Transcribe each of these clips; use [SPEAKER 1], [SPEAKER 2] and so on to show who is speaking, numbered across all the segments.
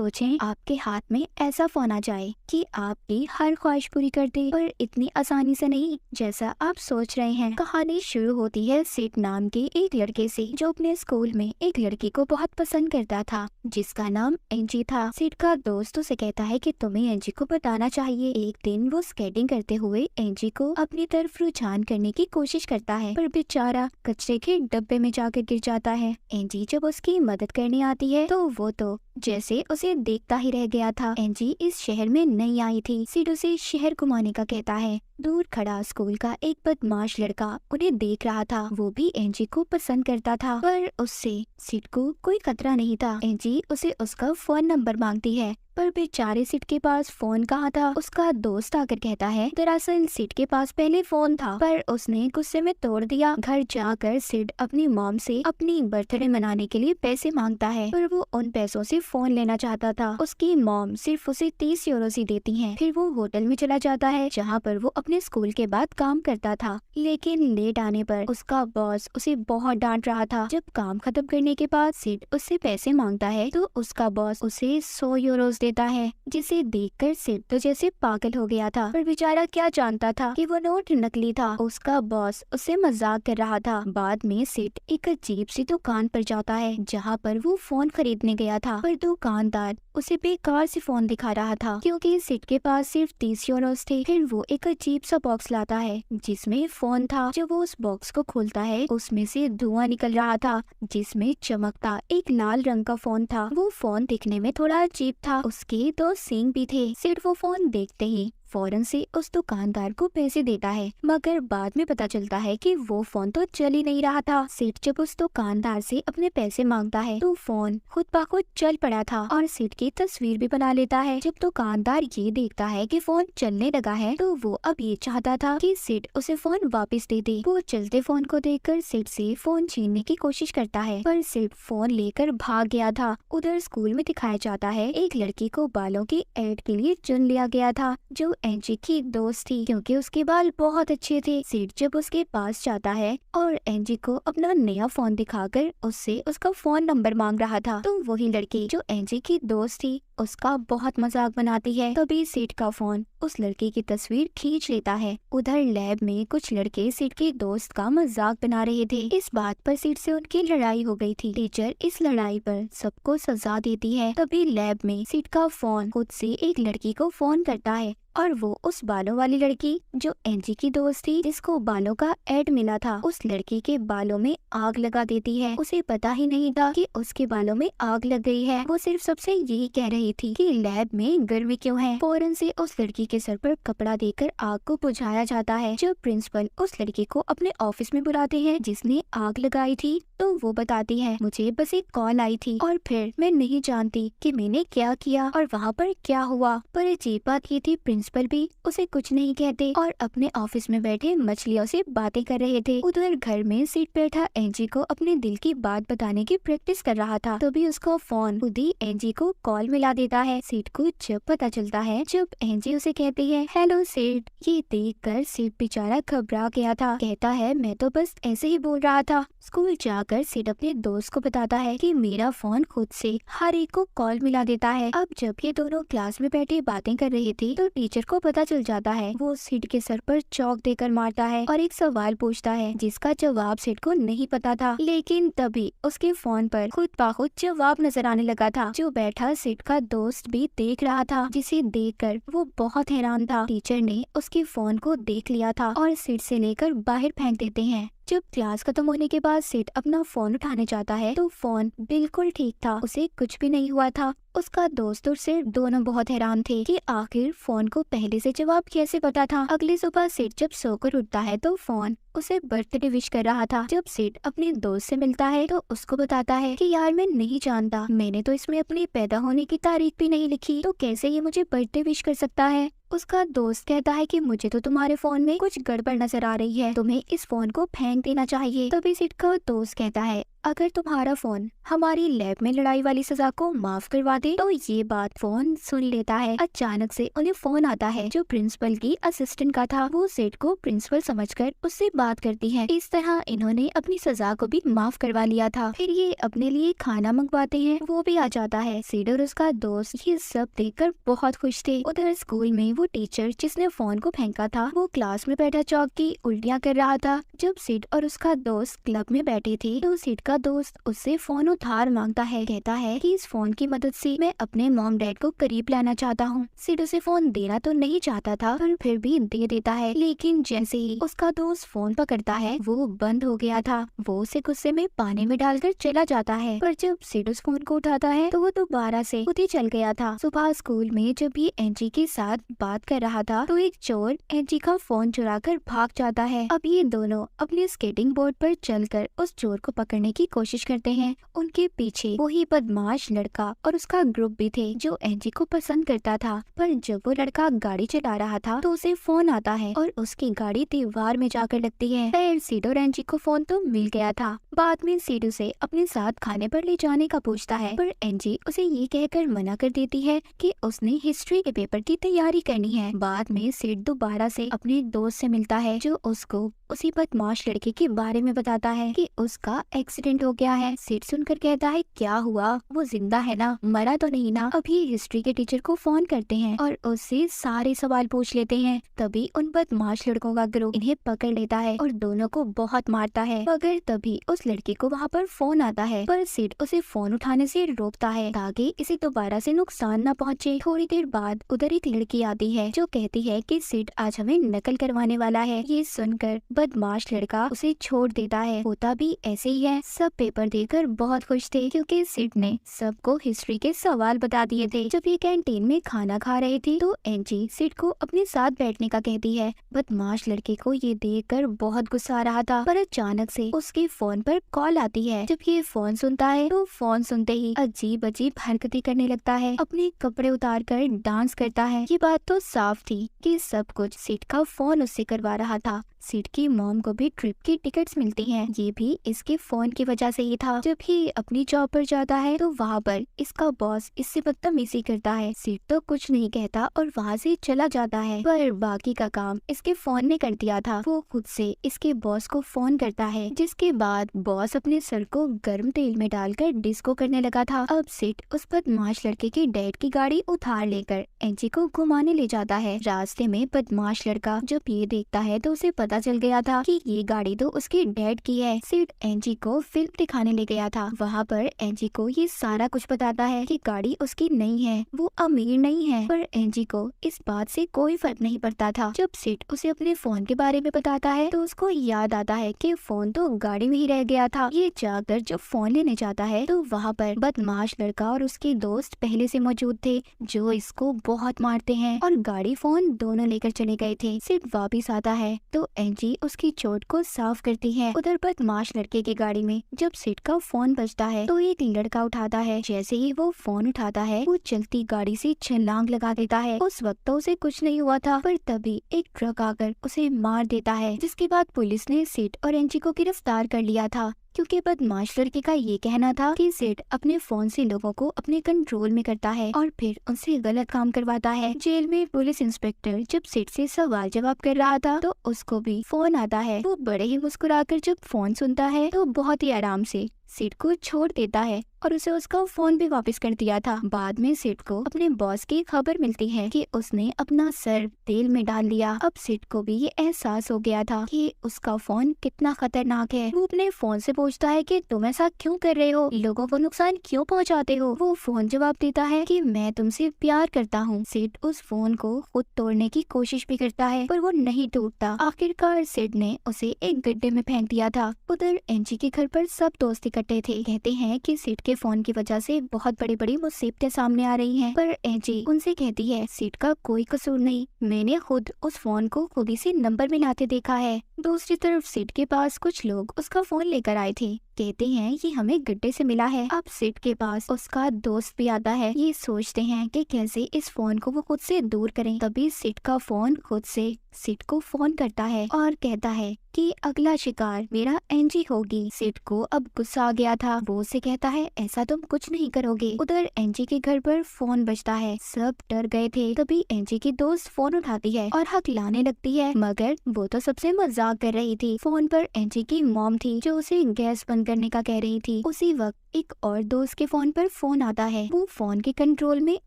[SPEAKER 1] सोचें आपके हाथ में ऐसा फोन आ जाए कि आपकी हर ख्वाहिश पूरी कर दे, पर इतनी आसानी से नहीं जैसा आप सोच रहे हैं। कहानी शुरू होती है सिड नाम के एक लड़के से जो अपने स्कूल में एक लड़की को बहुत पसंद करता था जिसका नाम एंजी था। सिड का दोस्त उसे कहता है कि तुम्हें एंजी को बताना चाहिए। एक दिन वो स्केटिंग करते हुए एंजी को अपनी तरफ रुझान करने की कोशिश करता है, पर बेचारा कचरे के डब्बे में जाकर गिर जाता है। एंजी जब उसकी मदद करने आती है तो वो तो जैसे उसे देखता ही रह गया था। एंजी इस शहर में नई आई थी। सिड उसे शहर घुमाने का कहता है। दूर खड़ा स्कूल का एक बदमाश लड़का उन्हें देख रहा था। वो भी एंजी को पसंद करता था, पर उससे सिड को कोई खतरा नहीं था। एंजी उसे उसका फोन नंबर मांगती है, पर बेचारे सिड के पास फोन कहाँ था। उसका दोस्त आकर कहता है दरअसल सिड के पास पहले फोन था, पर उसने गुस्से में तोड़ दिया। घर जाकर सिड अपनी मॉम से अपनी बर्थडे मनाने के लिए पैसे मांगता है, पर वो उन पैसों से फोन लेना चाहता था। उसकी मॉम सिर्फ उसे 30 यूरो ही देती है। फिर वो होटल में चला जाता है जहाँ पर वो अपने स्कूल के बाद काम करता था, लेकिन लेट आने पर उसका बॉस उसे बहुत डांट रहा था। जब काम खत्म करने के बाद सिड उससे पैसे मांगता है तो उसका बॉस उसे 100 यूरो देता है, जिसे देखकर सिड तो जैसे पागल हो गया था, पर बेचारा क्या जानता था कि वो नोट नकली था। उसका बॉस उसे मजाक कर रहा था। बाद में सिड एक अजीब सी दुकान पर जाता है जहाँ पर वो फोन खरीदने गया था, पर दुकानदार उसे बेकार से फोन दिखा रहा था क्योंकि सिड के पास सिर्फ 30 यूरोस थे। फिर वो एक अजीब सा बॉक्स लाता है जिसमें फोन था। जब वो उस बॉक्स को खोलता है उसमें से धुआं निकल रहा था जिसमें चमकता एक लाल रंग का फोन था। वो फोन दिखने में थोड़ा अजीब था, उसके 2 सींग भी थे। सिड वो फोन देखते ही फौरन से उस दुकानदार को पैसे देता है, मगर बाद में पता चलता है कि वो फोन तो चल ही नहीं रहा था। सिड जब उस दुकानदार से अपने पैसे मांगता है तो फोन खुद ब खुद चल पड़ा था और सिड की तस्वीर भी बना लेता है। जब दुकानदार ये देखता है कि फोन चलने लगा है तो वो अब ये चाहता था कि सिड उसे फोन वापस दे दे। वो चलते फोन को देखकर सिड से फोन छीनने की कोशिश करता है, पर सिड फोन लेकर भाग गया था। उधर स्कूल में दिखाया जाता है एक लड़की को बालों की एड के लिए चुन लिया गया था जो एंजी की दोस्त थी क्योंकि उसके बाल बहुत अच्छे थे। सिड जब उसके पास जाता है और एंजी को अपना नया फोन दिखाकर उससे उसका फोन नंबर मांग रहा था तो वही लड़की जो एंजी की दोस्त थी उसका बहुत मजाक बनाती है। तभी सिड का फोन उस लड़की की तस्वीर खींच लेता है। उधर लैब में कुछ लड़के सिड के दोस्त का मजाक बना रहे थे। इस बात पर सिड से उनकी लड़ाई हो गई थी। टीचर इस लड़ाई पर सबको सजा देती है। तभी लैब में सिड का फोन खुद से एक लड़की को फोन करता है और वो उस बालों वाली लड़की जो एंजी की दोस्त थी जिसको बालों का एड मिला था उस लड़की के बालों में आग लगा देती है। उसे पता ही नहीं था कि उसके बालों में आग लग गई है। वो सिर्फ सबसे यही कह रही थी कि लैब में गर्मी क्यों है। फौरन से उस लड़की के सर पर कपड़ा देकर आग को बुझाया जाता है। जब प्रिंसिपल उस लड़की को अपने ऑफिस में बुलाते हैं जिसने आग लगाई थी तो वो बताती है मुझे बस एक कॉल आई थी और फिर मैं नहीं जानती कि मैंने क्या किया और वहाँ पर क्या हुआ। पर अजीब बात ये थी प्रिंसिपल भी उसे कुछ नहीं कहते और अपने ऑफिस में बैठे मछलियों से बातें कर रहे थे। उधर घर में सिड बैठा एंजी को अपने दिल की बात बताने की प्रैक्टिस कर रहा था। तभी उसका फोन खुद ही एंजी को कॉल मिला देता है। सिड को जब पता चलता है जब एंजी उसे कहती है हेलो सिड, ये देखकर सिड बेचारा घबरा गया था। कहता है मैं तो बस ऐसे ही बोल रहा था। स्कूल जाकर सिड अपने दोस्त को बताता है कि मेरा फोन खुद से हर एक को कॉल मिला देता है। अब जब ये दोनों क्लास में बैठे बातें कर रही थी तो टीचर को पता चल जाता है। वो सिड के सर पर चौक देकर मारता है और एक सवाल पूछता है जिसका जवाब सिड को नहीं पता था, लेकिन तभी उसके फोन पर खुद ब खुद जवाब नजर आने लगा था जो बैठा सिड का दोस्त भी देख रहा था, जिसे देखकर वो बहुत हैरान था। टीचर ने उसके फोन को देख लिया था और सिड से लेकर बाहर फेंक देते हैं। जब क्लास खत्म होने के बाद सिड अपना फोन उठाने जाता है तो फोन बिल्कुल ठीक था, उसे कुछ भी नहीं हुआ था। उसका दोस्त और सिड दोनों बहुत हैरान थे कि आखिर फोन को पहले से जवाब कैसे पता था। अगली सुबह सिड जब सोकर उठता है तो फोन उसे बर्थडे विश कर रहा था। जब सिड अपने दोस्त से मिलता है तो उसको बताता है कि यार मैं नहीं जानता, मैंने तो इसमें अपनी पैदा होने की तारीख भी नहीं लिखी, तो कैसे ये मुझे बर्थडे विश कर सकता है। उसका दोस्त कहता है कि मुझे तो तुम्हारे फोन में कुछ गड़बड़ नजर आ रही है, तुम्हें इस फोन को फेंक देना चाहिए। तभी सिड का दोस्त कहता है अगर तुम्हारा फोन हमारी लैब में लड़ाई वाली सजा को माफ करवा दे। तो ये बात फोन सुन लेता है। अचानक से उन्हें फोन आता है जो प्रिंसिपल की असिस्टेंट का था। वो सिड को प्रिंसिपल समझकर उससे बात करती है। इस तरह इन्होंने अपनी सजा को भी माफ करवा लिया था। फिर ये अपने लिए खाना मंगवाते हैं, वो भी आ जाता है। सिड और उसका दोस्त ये सब देखकर बहुत खुश थे। उधर स्कूल में वो टीचर जिसने फोन को फेंका था वो क्लास में बैठा चौक की उल्टियाँ कर रहा था। जब सिड और उसका दोस्त क्लब में बैठे थे तो सिड का दोस्त उससे फोन उधार मांगता है। कहता है कि इस फोन की मदद से मैं अपने मॉम डैड को करीब लाना चाहता हूँ। सिड उसे फोन देना तो नहीं चाहता था पर फिर भी दे देता है। लेकिन जैसे ही उसका दोस्त फोन पकड़ता है वो बंद हो गया था। वो उसे गुस्से में पानी में डालकर चला जाता है। पर जब सिड उस फोन को उठाता है तो वो दोबारा से खुद ही चल गया था। सुबह स्कूल में जब ये एंजी के साथ बात कर रहा था तो एक चोर एंजी का फोन चुराकर भाग जाता है। अब ये दोनों अपने स्केटिंग बोर्ड पर चलकर उस चोर को पकड़ने की कोशिश करते हैं। उनके पीछे वही बदमाश लड़का और उसका ग्रुप भी थे जो एंजी को पसंद करता था। पर जब वो लड़का गाड़ी चला रहा था तो उसे फोन आता है और उसकी गाड़ी दीवार में जाकर लगती है। फिर सिड और एंजी को फोन तो मिल गया था। बाद में सिड उसे अपने साथ खाने पर ले जाने का पूछता है पर एंजी उसे ये कहकर मना कर देती है कि उसने हिस्ट्री के पेपर की तैयारी करनी है। बाद में सिड दोबारा से अपने दोस्त से मिलता है जो उसको उसी बदमाश लड़के के बारे में बताता है कि उसका एक्सीडेंट हो गया है। सिड सुनकर कहता है क्या हुआ, वो जिंदा है ना, मरा तो नहीं ना। अभी हिस्ट्री के टीचर को फोन करते हैं और उससे सारे सवाल पूछ लेते हैं। तभी उन बदमाश लड़कों का ग्रुप इन्हें पकड़ लेता है और दोनों को बहुत मारता है। मगर तभी उस लड़के को वहाँ पर फोन आता है पर सिड उसे फोन उठाने से रोकता है ताकि इसे दोबारा से नुकसान न पहुँचे। थोड़ी देर बाद उधर एक लड़की आती है जो कहती है कि सिड आज हमें नकल करवाने वाला है। ये सुनकर बदमाश लड़का उसे छोड़ देता है। होता भी ऐसे ही है। सब पेपर देकर बहुत खुश थे क्योंकि सिड ने सबको हिस्ट्री के सवाल बता दिए थे। जब ये कैंटीन में खाना खा रहे थे तो एंजी सिड को अपने साथ बैठने का कहती है। बदमाश लड़के को ये देखकर बहुत गुस्सा आ रहा था पर अचानक से उसके फोन पर कॉल आती है। जब ये फोन सुनता है तो फोन सुनते ही अजीब अजीब हरकतें करने लगता है, अपने कपड़े उतार कर डांस करता है। ये बात तो साफ थी कि सब कुछ सिड का फोन उससे करवा रहा था। सिड की मॉम को भी ट्रिप की टिकट्स मिलती हैं, ये भी इसके फोन की वजह से ही था। जब ये अपनी जॉब पर जाता है तो वहाँ पर इसका बॉस इससे बदतमीजी करता है। सिड तो कुछ नहीं कहता और वहाँ से चला जाता है पर बाकी का काम इसके फोन ने कर दिया था। वो खुद से इसके बॉस को फोन करता है जिसके बाद बॉस अपने सर को गर्म तेल में डालकर डिस्को करने लगा था। अब सिड उस बदमाश लड़के के डैड की गाड़ी उधार लेकर एंजी को घुमाने ले जाता है। रास्ते में बदमाश लड़का जब ये देखता है तो उसे पता चल गया था कि ये गाड़ी तो उसके डैड की है। सिड एंजी को फिल्म दिखाने ले गया था। वहाँ पर एंजी को ये सारा कुछ बताता है कि गाड़ी उसकी नहीं है, वो अमीर नहीं है। पर एंजी को इस बात से कोई फर्क नहीं पड़ता था। जब सिड उसे अपने फोन के बारे में बताता है तो उसको याद आता है कि फोन तो गाड़ी में ही रह गया था। ये जाकर जब फोन लेने जाता है तो वहाँ पर बदमाश लड़का और उसके दोस्त पहले से मौजूद थे जो इसको बहुत मारते हैं और गाड़ी फोन दोनों लेकर चले गए थे। सिड वापिस आता है तो एंजी उसकी चोट को साफ करती है। उधर बदमाश लड़के की गाड़ी में जब सिड का फोन बजता है तो एक लड़का उठाता है। जैसे ही वो फोन उठाता है वो चलती गाड़ी से छलांग लगा देता है। उस वक्त तो उसे कुछ नहीं हुआ था पर तभी एक ट्रक आकर उसे मार देता है, जिसके बाद पुलिस ने सिड और एंजी को गिरफ्तार कर लिया था क्योंकि बदमाश लड़के का ये कहना था कि सिड अपने फोन से लोगों को अपने कंट्रोल में करता है और फिर उनसे गलत काम करवाता है। जेल में पुलिस इंस्पेक्टर जब सिड से सवाल जवाब कर रहा था तो उसको भी फोन आता है। वो बड़े ही मुस्कुराकर जब फोन सुनता है तो बहुत ही आराम से सिड को छोड़ देता है और उसे उसका फोन भी वापस कर दिया था। बाद में सिड को अपने बॉस की खबर मिलती है कि उसने अपना सर तेल में डाल लिया। अब सिड को भी ये एहसास हो गया था कि उसका फोन कितना खतरनाक है। वो अपने फोन से पूछता है कि तुम ऐसा क्यों कर रहे हो, लोगों को नुकसान क्यों पहुंचाते हो। वो फोन जवाब देता है कि मैं तुमसे प्यार करता हूँ। सिड उस फोन को खुद तोड़ने की कोशिश भी करता है पर वो नहीं टूटता। आखिरकार सिड ने उसे एक गड्ढे में फेंक दिया था। उधर एंजी के घर पर सब दोस्त इकट्ठे थे। कहते हैं कि सिड के फोन की वजह से बहुत बड़ी बड़ी मुसीबतें सामने आ रही हैं। पर एंजी उनसे कहती है सिड का कोई कसूर नहीं, मैंने खुद उस फोन को खुद ही से नंबर मिलाते देखा है। दूसरी तरफ सिड के पास कुछ लोग उसका फोन लेकर आए थे। कहते हैं ये हमें गड्ढे से मिला है। अब सिड के पास उसका दोस्त भी आता है। ये सोचते हैं कि कैसे इस फोन को वो खुद से दूर करें। तभी सिड का फोन खुद से सिड को फोन करता है और कहता है कि अगला शिकार मेरा एंजी होगी। सिड को अब गुस्सा आ गया था। वो उसे कहता है ऐसा तुम कुछ नहीं करोगे। उधर एंजी के घर पर फोन बजता है। सब डर गए थे। तभी एंजी की दोस्त फोन उठाती है और हकलाने लगती है, मगर वो तो सबसे मजाक कर रही थी। फोन पर एंजी की मॉम थी जो उसे गैस बंद करने का कह रही थी। उसी वक्त एक और दोस्त के फोन पर फोन आता है। वो फोन के कंट्रोल में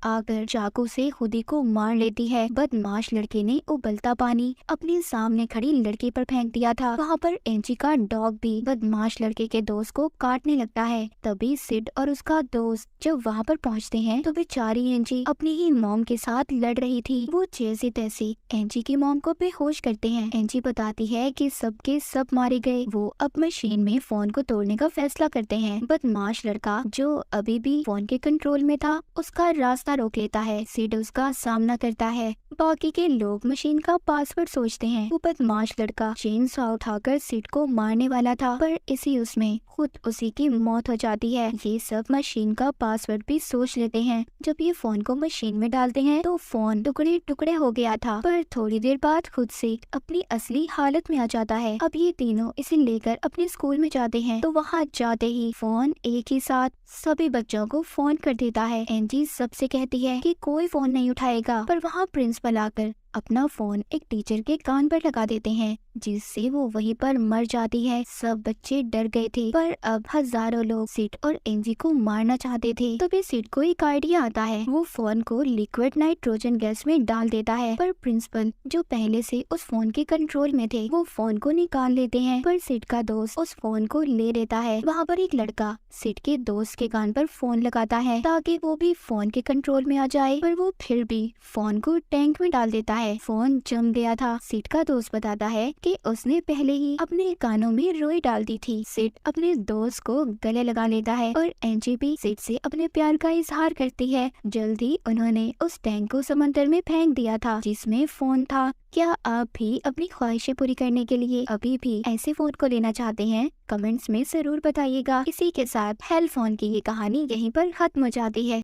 [SPEAKER 1] आकर चाकू से खुदी को मार लेती है। बदमाश लड़के ने उबलता पानी अपने सामने खड़ी लड़की पर फेंक दिया था। वहाँ पर एंजी का डॉग भी बदमाश लड़के के दोस्त को काटने लगता है। तभी सिड और उसका दोस्त जब वहाँ पर पहुँचते हैं तो बेचारी एंजी अपनी ही मॉम के साथ लड़ रही थी। वो जैसे तैसे एंजी की मॉम को बेहोश करते हैं। एंजी बताती है कि सबके सब मारे गए। वो अब मशीन में फोन को तोड़ने का फैसला करते हैं। बदमाश लड़का जो अभी भी फोन के कंट्रोल में था उसका रास्ता रोक लेता है। सिड उसका सामना करता है। बाकी के लोग मशीन का पासवर्ड सोचते हैं। वो बदमाश लड़का चेन सॉ उठाकर सिड को मारने वाला था, पर इसी उसमें खुद उसी की मौत हो जाती है। ये सब मशीन का पासवर्ड भी सोच लेते हैं। जब ये फोन को मशीन में डालते हैं तो फोन टुकड़े टुकड़े हो गया था, पर थोड़ी देर बाद खुद से अपनी असली हालत में आ जाता है। अब ये तीनों इसे लेकर अपने स्कूल में जाते हैं तो वहाँ जाते ही फोन एक ही साथ सभी बच्चों को फोन कर देता है। एंजी सबसे कहती है कि कोई फोन नहीं उठाएगा, पर वहाँ प्रिंसिपल आकर अपना फोन एक टीचर के कान पर लगा देते हैं, जिससे वो वहीं पर मर जाती है। सब बच्चे डर गए थे, पर अब हजारों लोग सिड और एंजी को मारना चाहते थे। तभी सिड को एक आइडिया आता है। वो फोन को लिक्विड नाइट्रोजन गैस में डाल देता है, पर प्रिंसिपल जो पहले से उस फोन के कंट्रोल में थे वो फोन को निकाल लेते हैं। पर सिड का दोस्त उस फोन को ले लेता है। वहाँ पर एक लड़का सिड के दोस्त के कान पर फोन लगाता है ताकि वो भी फोन के कंट्रोल में आ जाए, पर वो फिर भी फोन को टैंक में डाल देता है। फोन जम गया था। सिड का दोस्त बताता है कि उसने पहले ही अपने कानों में रुई डाल दी थी। सिड अपने दोस्त को गले लगा लेता है और एंजी भी सिड से अपने प्यार का इजहार करती है। जल्दी उन्होंने उस टैंक को समंदर में फेंक दिया था जिसमें फोन था। क्या आप भी अपनी ख्वाहिशें पूरी करने के लिए अभी भी ऐसे फोन को लेना चाहते हैं? कमेंट्स में जरूर बताइएगा। इसी के साथ हेल फोन की ये कहानी यहीं पर खत्म हो जाती है।